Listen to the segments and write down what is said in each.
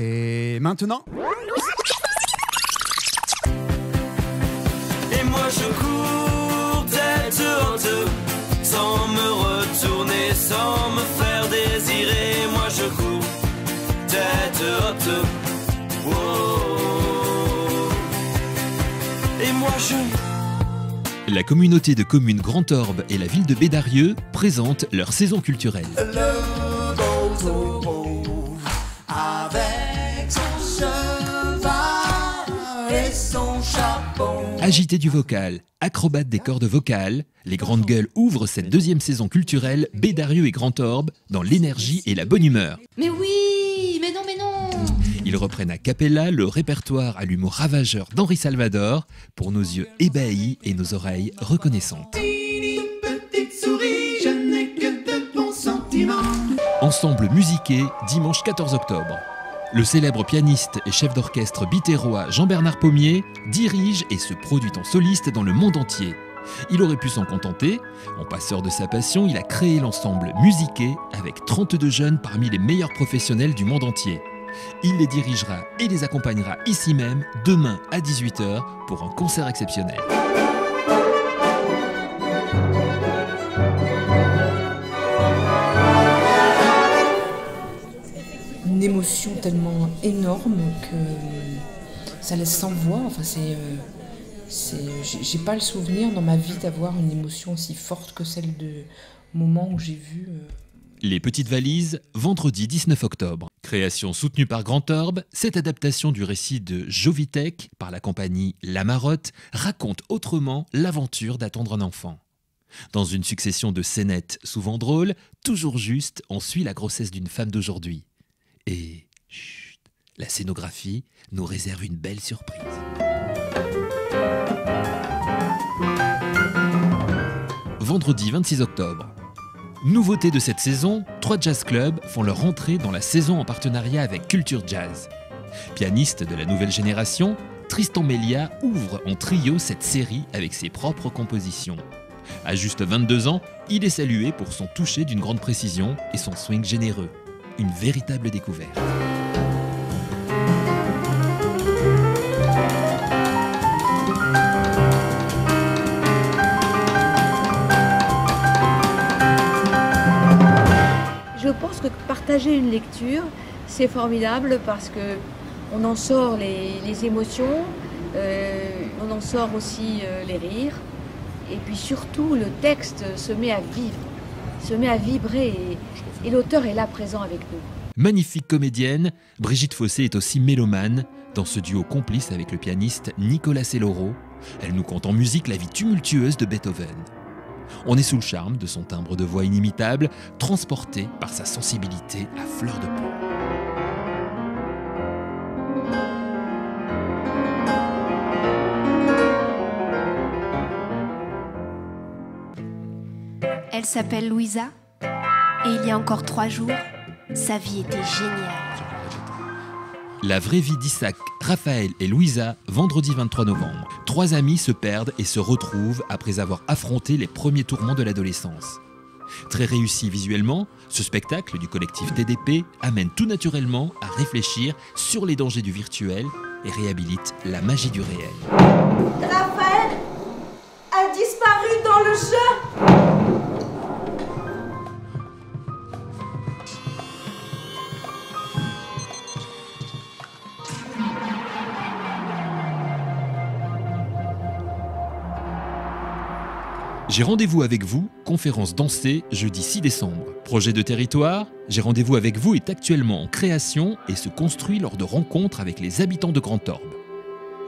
Et maintenant? Et moi je cours tête haute, sans me retourner, sans me faire désirer. Moi je cours tête haute, oh. Et moi je... La communauté de communes Grand Orbe et la ville de Bédarieux présentent leur saison culturelle. Le beau avec son cheval et son chapeau. Agité du vocal, acrobate des cordes vocales, les Grandes Gueules ouvrent cette deuxième saison culturelle Bédarieux et Grand Orbe dans l'énergie et la bonne humeur. Mais oui, mais non. Ils reprennent à cappella le répertoire à l'humour ravageur d'Henri Salvador pour nos yeux ébahis et nos oreilles reconnaissantes. Petite souris, je n'ai que de bons sentiments. Ensemble musiqué dimanche 14 octobre. Le célèbre pianiste et chef d'orchestre bitérois Jean-Bernard Pommier dirige et se produit en soliste dans le monde entier. Il aurait pu s'en contenter. En passeur de sa passion, il a créé l'ensemble Musiqué avec 32 jeunes parmi les meilleurs professionnels du monde entier. Il les dirigera et les accompagnera ici même demain à 18 h pour un concert exceptionnel. Une émotion tellement énorme que ça laisse sans voix. Enfin, j'ai pas le souvenir dans ma vie d'avoir une émotion aussi forte que celle de moment où j'ai vu. Les Petites Valises, vendredi 19 octobre. Création soutenue par Grand Orbe, cette adaptation du récit de Jovitech par la compagnie La Marotte raconte autrement l'aventure d'attendre un enfant. Dans une succession de scénettes souvent drôles, toujours justes, on suit la grossesse d'une femme d'aujourd'hui. Et chut, la scénographie nous réserve une belle surprise. Vendredi 26 octobre. Nouveauté de cette saison, 3 jazz clubs font leur entrée dans la saison en partenariat avec Culture Jazz. Pianiste de la nouvelle génération, Tristan Melia ouvre en trio cette série avec ses propres compositions. À juste 22 ans, il est salué pour son toucher d'une grande précision et son swing généreux. Une véritable découverte. Je pense que partager une lecture, c'est formidable parce que on en sort les émotions, on en sort aussi les rires, et puis surtout le texte se met à vivre, se met à vibrer, et l'auteur est là présent avec nous. Magnifique comédienne, Brigitte Fossé est aussi mélomane. Dans ce duo complice avec le pianiste Nicolas Selloro, elle nous conte en musique la vie tumultueuse de Beethoven. On est sous le charme de son timbre de voix inimitable, transporté par sa sensibilité à fleur de peau. Elle s'appelle Louisa et il y a encore 3 jours, sa vie était géniale. La vraie vie d'Isaac, Raphaël et Louisa, vendredi 23 novembre. 3 amis se perdent et se retrouvent après avoir affronté les premiers tourments de l'adolescence. Très réussi visuellement, ce spectacle du collectif TDP amène tout naturellement à réfléchir sur les dangers du virtuel et réhabilite la magie du réel. Raphaël a disparu dans le jeu. J'ai rendez-vous avec vous, conférence dansée, jeudi 6 décembre. Projet de territoire, J'ai rendez-vous avec vous est actuellement en création et se construit lors de rencontres avec les habitants de Grand Orbe.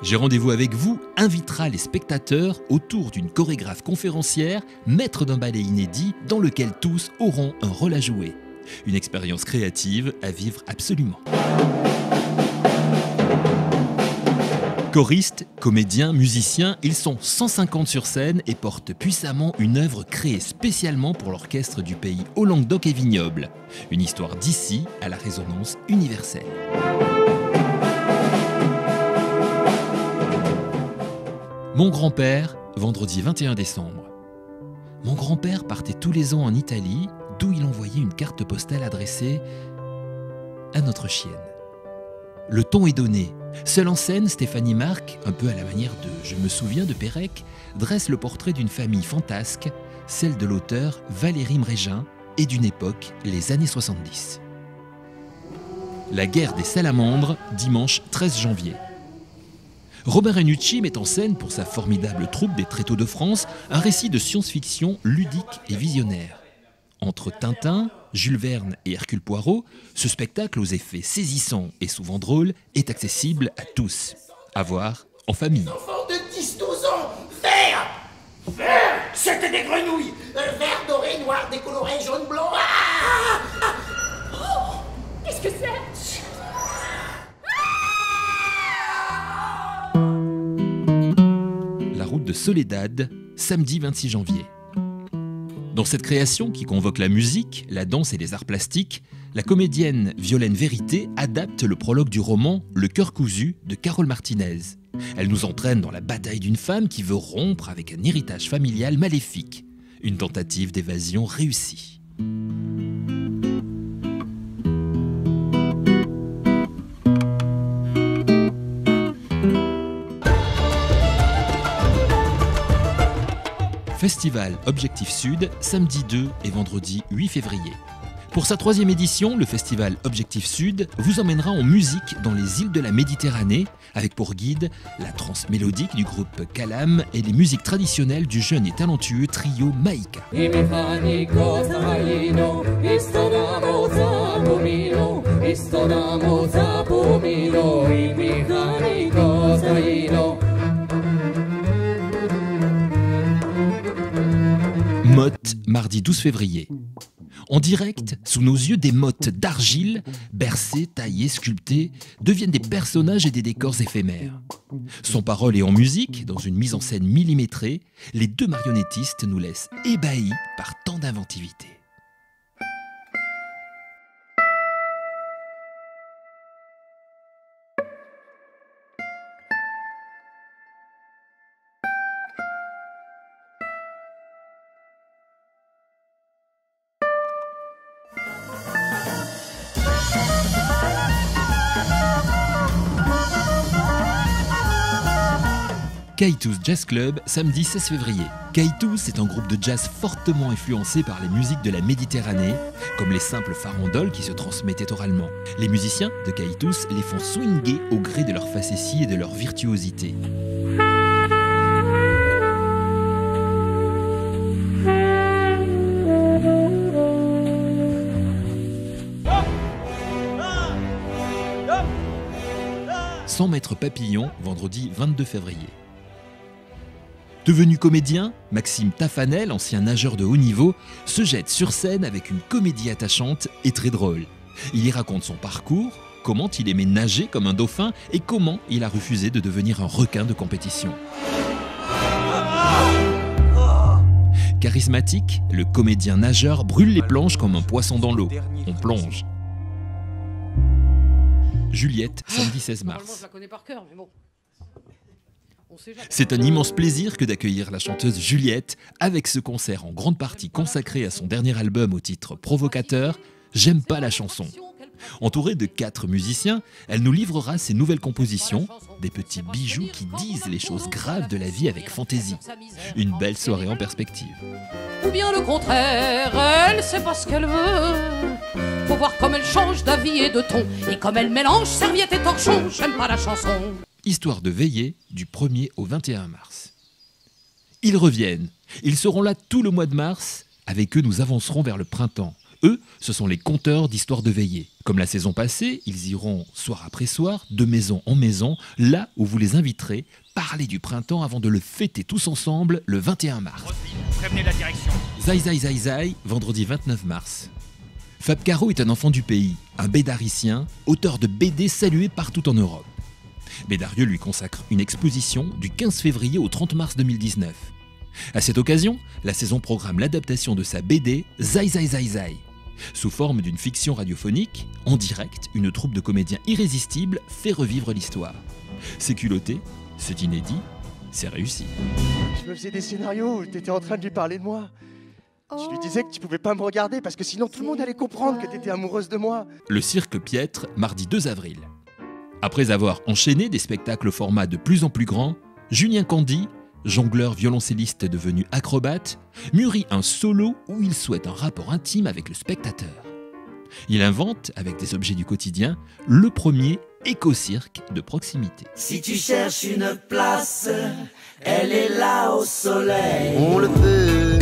J'ai rendez-vous avec vous invitera les spectateurs autour d'une chorégraphe conférencière, maître d'un ballet inédit dans lequel tous auront un rôle à jouer. Une expérience créative à vivre absolument. Choristes, comédiens, musiciens, ils sont 150 sur scène et portent puissamment une œuvre créée spécialement pour l'orchestre du pays au Languedoc et Vignoble. Une histoire d'ici à la résonance universelle. Mon grand-père, vendredi 21 décembre. Mon grand-père partait tous les ans en Italie, d'où il envoyait une carte postale adressée à notre chienne. le ton est donné. Seule en scène, Stéphanie Marc, un peu à la manière de « Je me souviens » de Pérec, dresse le portrait d'une famille fantasque, celle de l'auteur Valérie Mrégin, et d'une époque, les années 70. La guerre des salamandres, dimanche 13 janvier. Robert Renucci met en scène pour sa formidable troupe des Tréteaux de France un récit de science-fiction ludique et visionnaire. Entre Tintin, Jules Verne et Hercule Poirot, ce spectacle aux effets saisissants et souvent drôles est accessible à tous. À voir en famille. Enfants de 10-12 ans, vert. Vert. C'était des grenouilles. Vert, doré, noir, décoloré, jaune, blanc. Oh, qu'est-ce que c'est? La route de Soledad, samedi 26 janvier. Dans cette création qui convoque la musique, la danse et les arts plastiques, la comédienne Violaine Vérité adapte le prologue du roman Le cœur cousu de Carole Martinez. Elle nous entraîne dans la bataille d'une femme qui veut rompre avec un héritage familial maléfique. Une tentative d'évasion réussie. Festival Objectif Sud, samedi 2 et vendredi 8 février. Pour sa 3e édition, le Festival Objectif Sud vous emmènera en musique dans les îles de la Méditerranée, avec pour guide la trance mélodique du groupe Calam et les musiques traditionnelles du jeune et talentueux trio Maïka. Motte, mardi 12 février. En direct, sous nos yeux, des mottes d'argile, bercées, taillées, sculptées, deviennent des personnages et des décors éphémères. Sans parole et en musique, dans une mise en scène millimétrée, les deux marionnettistes nous laissent ébahis par tant d'inventivité. Kaitus Jazz Club, samedi 16 février. Kaitus est un groupe de jazz fortement influencé par les musiques de la Méditerranée, comme les simples farandoles qui se transmettaient oralement. Les musiciens de Kaitus les font swinguer au gré de leur facétie et de leur virtuosité. Sans Maître Papillon, vendredi 22 février. Devenu comédien, Maxime Tafanel, ancien nageur de haut niveau, se jette sur scène avec une comédie attachante et très drôle. Il y raconte son parcours, comment il aimait nager comme un dauphin et comment il a refusé de devenir un requin de compétition. Charismatique, le comédien nageur brûle les planches comme un poisson dans l'eau. On plonge. Juliette, samedi 16 mars. C'est un immense plaisir que d'accueillir la chanteuse Juliette avec ce concert en grande partie consacré à son dernier album au titre provocateur, J'aime pas la chanson. Entourée de 4 musiciens, elle nous livrera ses nouvelles compositions, des petits bijoux qui disent les choses graves de la vie avec fantaisie. Une belle soirée en perspective. Ou bien le contraire, elle sait pas ce qu'elle veut. Faut voir comme elle change d'avis et de ton, et comme elle mélange serviette et torchon, j'aime pas la chanson. Histoire de veiller du 1er au 21 mars. Ils reviennent. Ils seront là tout le mois de mars. Avec eux, nous avancerons vers le printemps. Eux, ce sont les conteurs d'Histoire de veiller. Comme la saison passée, ils iront soir après soir, de maison en maison, là où vous les inviterez, parler du printemps avant de le fêter tous ensemble le 21 mars. Prévenez la direction. Zai Zai Zai Zai, vendredi 29 mars. Fab Caro est un enfant du pays, un bédaricien, auteur de BD salué partout en Europe. Bédarieux lui consacre une exposition du 15 février au 30 mars 2019. À cette occasion, la saison programme l'adaptation de sa BD Zai Zai Zai Zai. Sous forme d'une fiction radiophonique, en direct, une troupe de comédiens irrésistibles fait revivre l'histoire. C'est culotté, c'est inédit, c'est réussi. Je me faisais des scénarios où t'étais en train de lui parler de moi. Je lui disais que tu pouvais pas me regarder parce que sinon tout le monde allait comprendre que t'étais amoureuse de moi. Le Cirque Piètre, mardi 2 avril. Après avoir enchaîné des spectacles au format de plus en plus grand, Julien Candy, jongleur violoncelliste devenu acrobate, mûrit un solo où il souhaite un rapport intime avec le spectateur. Il invente, avec des objets du quotidien, le premier éco-cirque de proximité. Si tu cherches une place, elle est là au soleil. On le peut.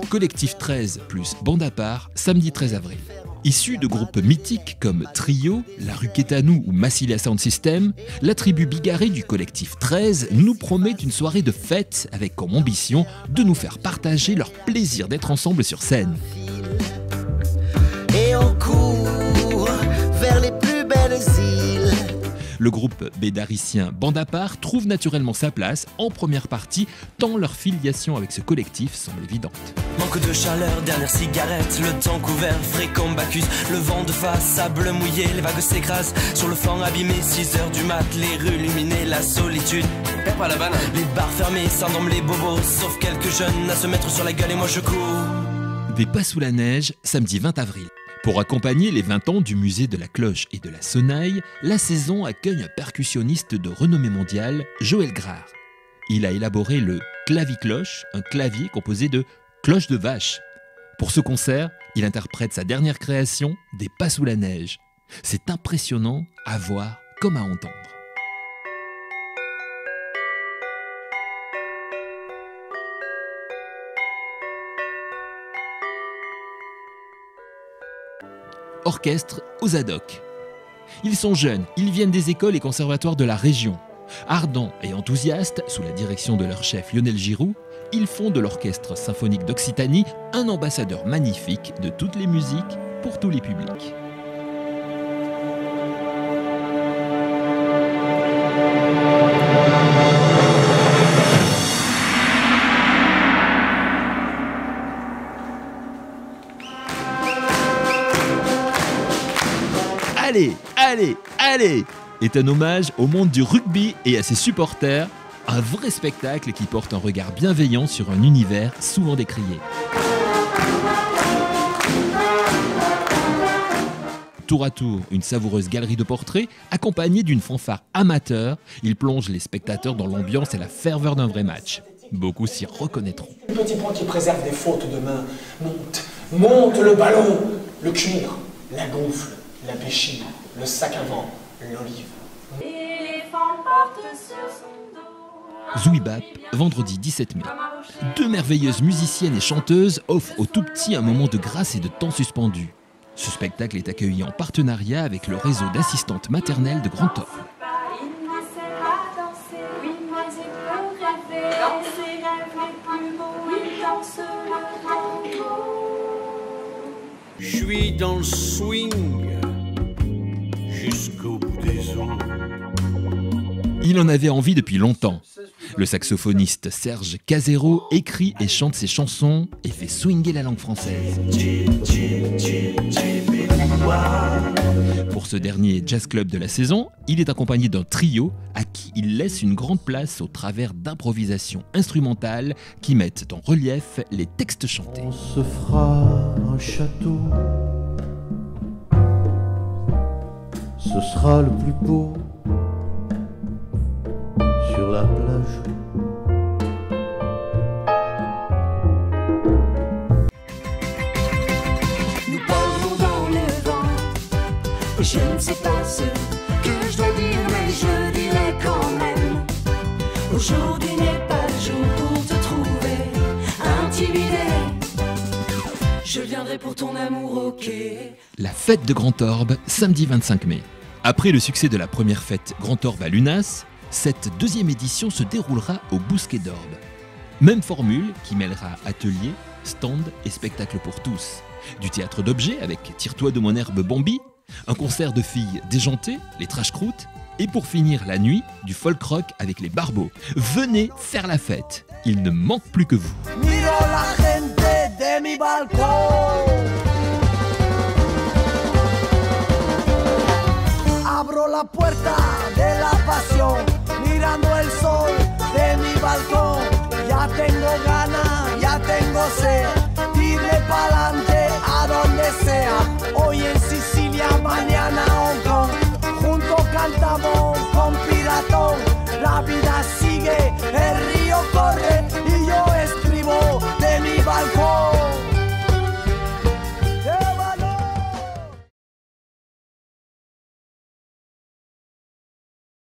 Collectif 13 plus bande à part, samedi 13 avril. Issus de groupes mythiques comme Trio, La Rue Quétanou ou Massilia Sound System, la tribu bigarrée du collectif 13 nous promet une soirée de fête avec comme ambition de nous faire partager leur plaisir d'être ensemble sur scène. Et on court vers les plus belles îles. Le groupe bédaricien Bande à part trouve naturellement sa place en première partie, tant leur filiation avec ce collectif semble évidente. Manque de chaleur, dernière cigarette, le temps couvert, fréquent Bacchus, le vent de face, sable mouillé, les vagues s'écrasent sur le flanc abîmé, 6 heures du mat, les rues illuminées, la solitude, perds pas la banane, les bars fermés, s'endorment les bobos, sauf quelques jeunes à se mettre sur la gueule et moi je cours. Des pas sous la neige, samedi 20 avril. Pour accompagner les 20 ans du musée de la cloche et de la sonnaille, la saison accueille un percussionniste de renommée mondiale, Joël Grard. Il a élaboré le clavicloche, un clavier composé de cloches de vache. Pour ce concert, il interprète sa dernière création, Des pas sous la neige. C'est impressionnant à voir comme à entendre. Orchestre aux Zadok. Ils sont jeunes, ils viennent des écoles et conservatoires de la région. Ardents et enthousiastes, sous la direction de leur chef Lionel Giroux, ils font de l'Orchestre symphonique d'Occitanie un ambassadeur magnifique de toutes les musiques pour tous les publics. Allez, allez, allez est un hommage au monde du rugby et à ses supporters, un vrai spectacle qui porte un regard bienveillant sur un univers souvent décrié. Tour à tour, une savoureuse galerie de portraits, accompagnée d'une fanfare amateur, il plonge les spectateurs dans l'ambiance et la ferveur d'un vrai match. Beaucoup s'y reconnaîtront. Le petit point qui préserve des fautes de main. Monte le ballon, le cuir, la gonfle, la béchine, le sac à vent, l'olive. Zouibap, vendredi 17 mai. Deux merveilleuses musiciennes et chanteuses offrent aux tout-petits un moment de grâce et de temps suspendu. Ce spectacle est accueilli en partenariat avec le réseau d'assistantes maternelles de Grand Orbe. Je suis dans le swing jusqu'au bout des ongles. Il en avait envie depuis longtemps. Le saxophoniste Serge Casero écrit et chante ses chansons et fait swinger la langue française. Pour ce dernier jazz club de la saison, il est accompagné d'un trio à qui il laisse une grande place au travers d'improvisations instrumentales qui mettent en relief les textes chantés. On se fera un château, ce sera le plus beau sur la plage. Nous parlons dans le vent. Je ne sais pas ce que je dois dire, mais je dirai quand même. Aujourd'hui n'est pas le jour pour te trouver intimidé. Je viendrai pour ton amour, ok. La fête de Grand Orbe, samedi 25 mai. Après le succès de la première fête Grand Orbe à Lunas, cette deuxième édition se déroulera au Bousquet d'Orbe. Même formule qui mêlera atelier, stand et spectacle pour tous. Du théâtre d'objets avec Tire-toi de mon herbe Bambi, un concert de filles déjantées, les trash-croûtes, et pour finir la nuit, du folk rock avec les Barbeaux. Venez faire la fête, il ne manque plus que vous. Miro la gente de mi balcón.